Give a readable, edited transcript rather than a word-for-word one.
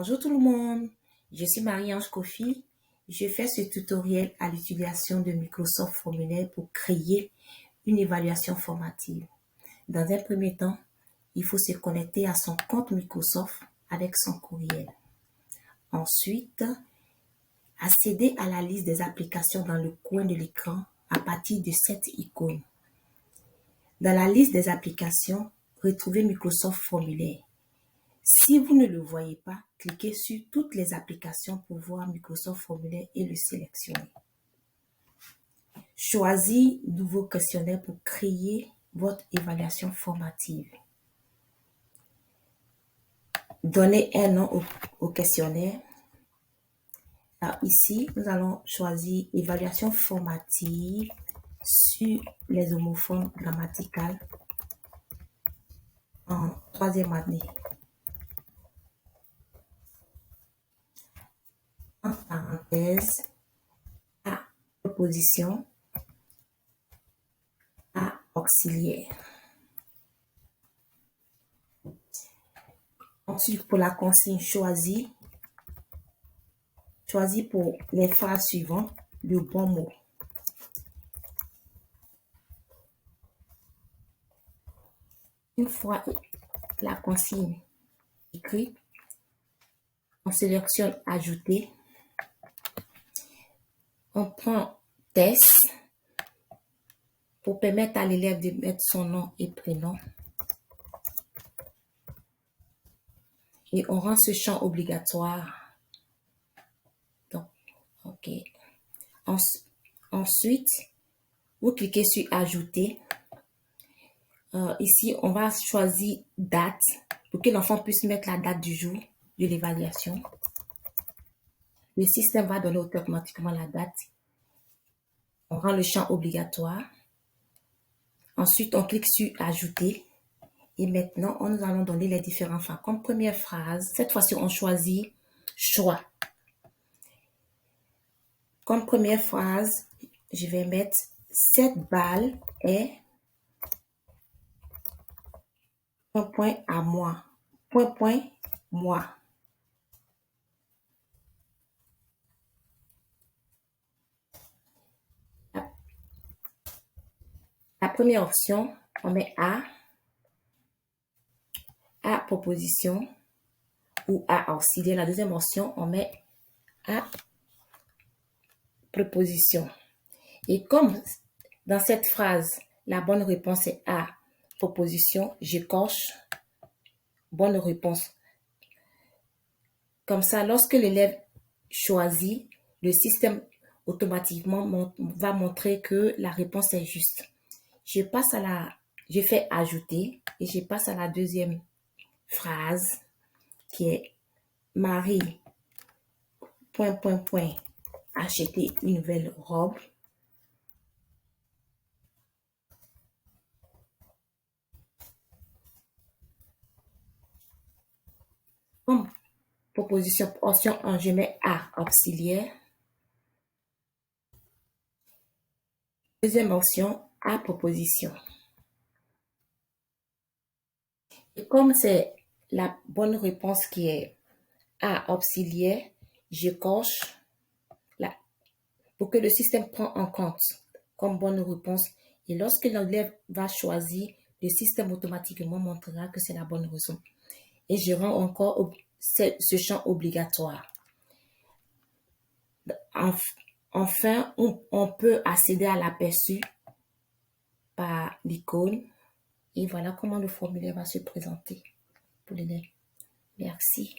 Bonjour tout le monde, je suis Marie-Ange Kofi. Je fais ce tutoriel à l'utilisation de Microsoft Formulaire pour créer une évaluation formative. Dans un premier temps, il faut se connecter à son compte Microsoft avec son courriel. Ensuite, accéder à la liste des applications dans le coin de l'écran à partir de cette icône. Dans la liste des applications, retrouvez Microsoft Formulaire. Si vous ne le voyez pas, cliquez sur toutes les applications pour voir Microsoft Formulaire et le sélectionner. Choisis Nouveau questionnaire pour créer votre évaluation formative. Donnez un nom au questionnaire. Alors ici, nous allons choisir évaluation formative sur les homophones grammaticales en troisième année. En parenthèse, à proposition, à auxiliaire. Ensuite, pour la consigne, choisis pour les phrases suivantes le bon mot. Une fois la consigne écrite, on sélectionne Ajouter. On prend Test pour permettre à l'élève de mettre son nom et prénom. Et on rend ce champ obligatoire. Donc, OK. Ensuite, vous cliquez sur Ajouter. Ici, on va choisir Date pour que l'enfant puisse mettre la date du jour de l'évaluation. Le système va donner automatiquement la date. On rend le champ obligatoire. Ensuite, on clique sur Ajouter. Et maintenant, nous allons donner les différents phrases. Comme première phrase, cette fois-ci, on choisit Choix. Comme première phrase, je vais mettre cette balle est point à moi. Moi. La première option, on met à proposition ou à auxiliaire. La deuxième option, on met à préposition. Et comme dans cette phrase, la bonne réponse est à proposition, je coche bonne réponse. Comme ça, lorsque l'élève choisit, le système automatiquement va montrer que la réponse est juste. Je fais ajouter et je passe à la deuxième phrase qui est Marie, acheter une nouvelle robe. Comme proposition, option 1, je mets à auxiliaire. Deuxième option, à proposition. Et comme c'est la bonne réponse qui est à auxiliaire, je coche pour que le système prenne en compte comme bonne réponse. Et lorsque l'élève va choisir, le système automatiquement montrera que c'est la bonne raison. Et je rends encore ce champ obligatoire. Enfin, on peut accéder à l'aperçu par l'icône. Et voilà comment le formulaire va se présenter pour l'élève. Merci.